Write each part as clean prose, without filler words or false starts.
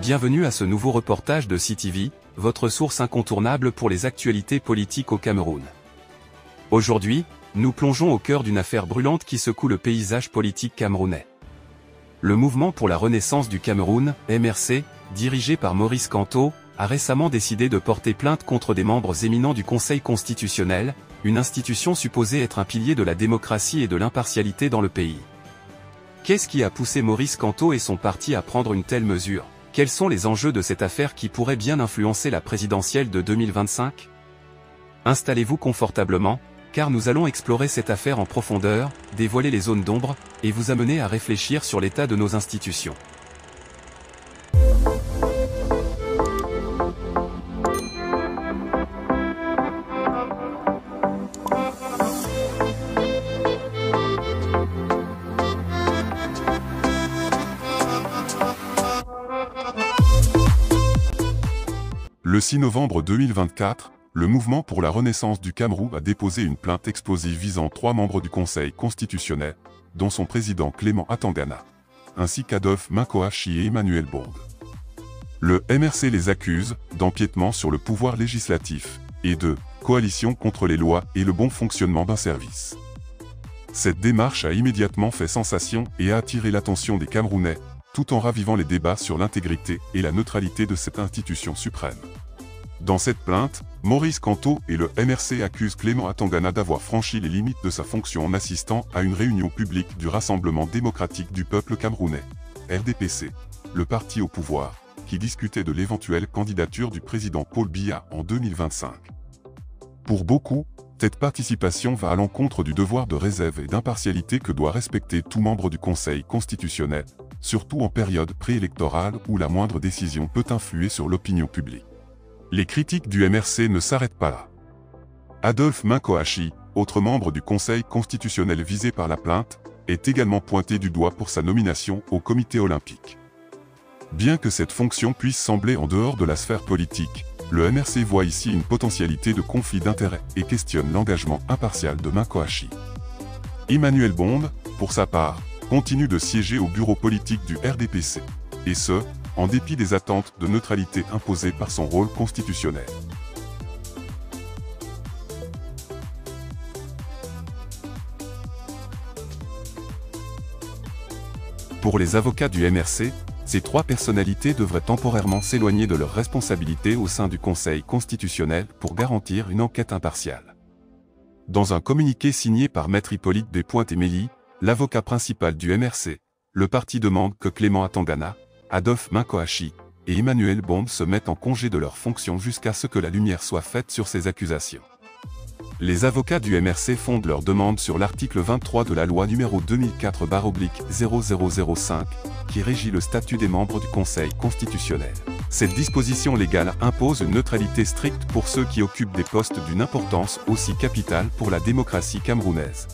Bienvenue à ce nouveau reportage de CTV, votre source incontournable pour les actualités politiques au Cameroun. Aujourd'hui, nous plongeons au cœur d'une affaire brûlante qui secoue le paysage politique camerounais. Le Mouvement pour la Renaissance du Cameroun, MRC, dirigé par Maurice Kamto, a récemment décidé de porter plainte contre des membres éminents du Conseil constitutionnel, une institution supposée être un pilier de la démocratie et de l'impartialité dans le pays. Qu'est-ce qui a poussé Maurice Kamto et son parti à prendre une telle mesure ? Quels sont les enjeux de cette affaire qui pourrait bien influencer la présidentielle de 2025 ? Installez-vous confortablement, car nous allons explorer cette affaire en profondeur, dévoiler les zones d'ombre, et vous amener à réfléchir sur l'état de nos institutions. Le 6 novembre 2024, le Mouvement pour la Renaissance du Cameroun a déposé une plainte explosive visant 3 membres du Conseil constitutionnel, dont son président Clément Atangana, ainsi qu'Adolphe Minkoachi et Emmanuel Bond. Le MRC les accuse d'empiètement sur le pouvoir législatif et de coalition contre les lois et le bon fonctionnement d'un service. Cette démarche a immédiatement fait sensation et a attiré l'attention des Camerounais, tout en ravivant les débats sur l'intégrité et la neutralité de cette institution suprême. Dans cette plainte, Maurice Kamto et le MRC accusent Clément Atangana d'avoir franchi les limites de sa fonction en assistant à une réunion publique du Rassemblement démocratique du peuple camerounais, RDPC, le parti au pouvoir, qui discutait de l'éventuelle candidature du président Paul Biya en 2025. Pour beaucoup, cette participation va à l'encontre du devoir de réserve et d'impartialité que doit respecter tout membre du Conseil constitutionnel, surtout en période préélectorale où la moindre décision peut influer sur l'opinion publique. Les critiques du MRC ne s'arrêtent pas là. Adolphe Minkoachi, autre membre du Conseil constitutionnel visé par la plainte, est également pointé du doigt pour sa nomination au comité olympique. Bien que cette fonction puisse sembler en dehors de la sphère politique, le MRC voit ici une potentialité de conflit d'intérêts et questionne l'engagement impartial de Minkoachi. Emmanuel Bond, pour sa part, continue de siéger au bureau politique du RDPC, et ce, en dépit des attentes de neutralité imposées par son rôle constitutionnel. Pour les avocats du MRC, ces 3 personnalités devraient temporairement s'éloigner de leurs responsabilités au sein du Conseil constitutionnel pour garantir une enquête impartiale. Dans un communiqué signé par Maître Hippolyte Despointes-Émélie, l'avocat principal du MRC, le parti demande que Clément Atangana, Adolphe Minkoachi et Emmanuel Bond se mettent en congé de leurs fonctions jusqu'à ce que la lumière soit faite sur ces accusations. Les avocats du MRC fondent leur demande sur l'article 23 de la loi numéro 2004/0005, qui régit le statut des membres du Conseil constitutionnel. Cette disposition légale impose une neutralité stricte pour ceux qui occupent des postes d'une importance aussi capitale pour la démocratie camerounaise.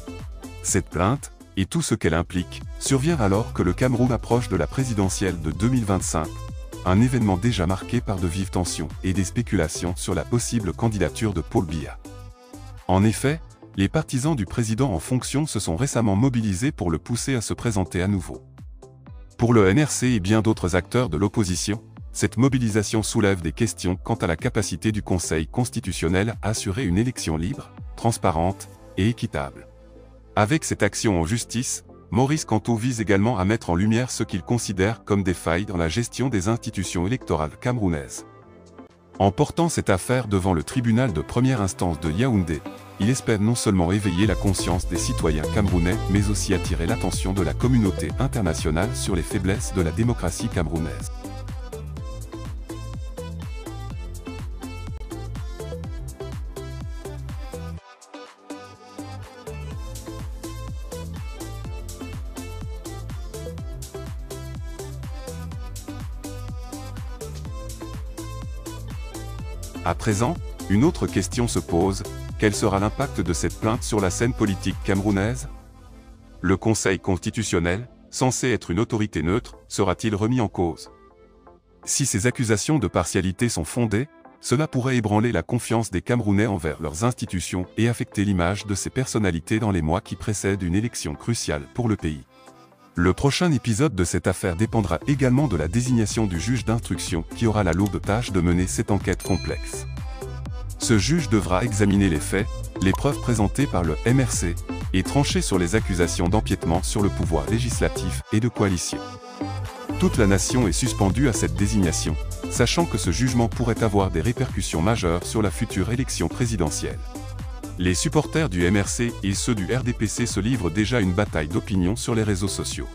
Cette plainte, et tout ce qu'elle implique, survient alors que le Cameroun approche de la présidentielle de 2025, un événement déjà marqué par de vives tensions et des spéculations sur la possible candidature de Paul Biya. En effet, les partisans du président en fonction se sont récemment mobilisés pour le pousser à se présenter à nouveau. Pour le MRC et bien d'autres acteurs de l'opposition, cette mobilisation soulève des questions quant à la capacité du Conseil constitutionnel à assurer une élection libre, transparente et équitable. Avec cette action en justice, Maurice Kamto vise également à mettre en lumière ce qu'il considère comme des failles dans la gestion des institutions électorales camerounaises. En portant cette affaire devant le tribunal de première instance de Yaoundé, il espère non seulement éveiller la conscience des citoyens camerounais, mais aussi attirer l'attention de la communauté internationale sur les faiblesses de la démocratie camerounaise. À présent, une autre question se pose, Quel sera l'impact de cette plainte sur la scène politique camerounaise? Le Conseil constitutionnel, censé être une autorité neutre, sera-t-il remis en cause? Si ces accusations de partialité sont fondées, cela pourrait ébranler la confiance des Camerounais envers leurs institutions et affecter l'image de ces personnalités dans les mois qui précèdent une élection cruciale pour le pays. Le prochain épisode de cette affaire dépendra également de la désignation du juge d'instruction qui aura la lourde tâche de mener cette enquête complexe. Ce juge devra examiner les faits, les preuves présentées par le MRC, et trancher sur les accusations d'empiètement sur le pouvoir législatif et de coalition. Toute la nation est suspendue à cette désignation, sachant que ce jugement pourrait avoir des répercussions majeures sur la future élection présidentielle. Les supporters du MRC et ceux du RDPC se livrent déjà une bataille d'opinion sur les réseaux sociaux.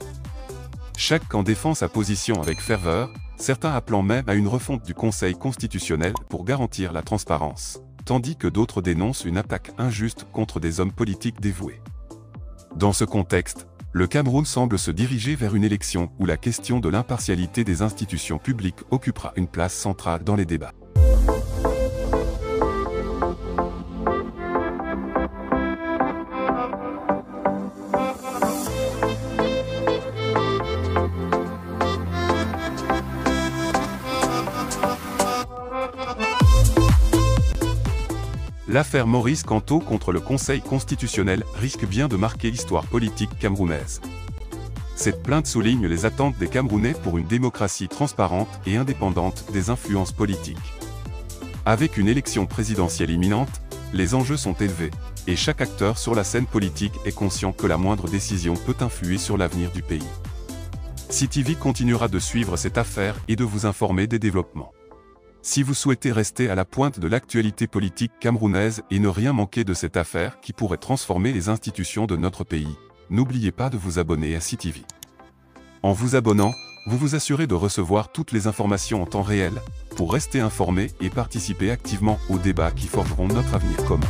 Chaque camp défend sa position avec ferveur, certains appelant même à une refonte du Conseil constitutionnel pour garantir la transparence, tandis que d'autres dénoncent une attaque injuste contre des hommes politiques dévoués. Dans ce contexte, le Cameroun semble se diriger vers une élection où la question de l'impartialité des institutions publiques occupera une place centrale dans les débats. L'affaire Maurice Kamto contre le Conseil constitutionnel risque bien de marquer l'histoire politique camerounaise. Cette plainte souligne les attentes des Camerounais pour une démocratie transparente et indépendante des influences politiques. Avec une élection présidentielle imminente, les enjeux sont élevés, et chaque acteur sur la scène politique est conscient que la moindre décision peut influer sur l'avenir du pays. CTV continuera de suivre cette affaire et de vous informer des développements. Si vous souhaitez rester à la pointe de l'actualité politique camerounaise et ne rien manquer de cette affaire qui pourrait transformer les institutions de notre pays, n'oubliez pas de vous abonner à CTV. En vous abonnant, vous vous assurez de recevoir toutes les informations en temps réel, pour rester informé et participer activement aux débats qui forgeront notre avenir commun.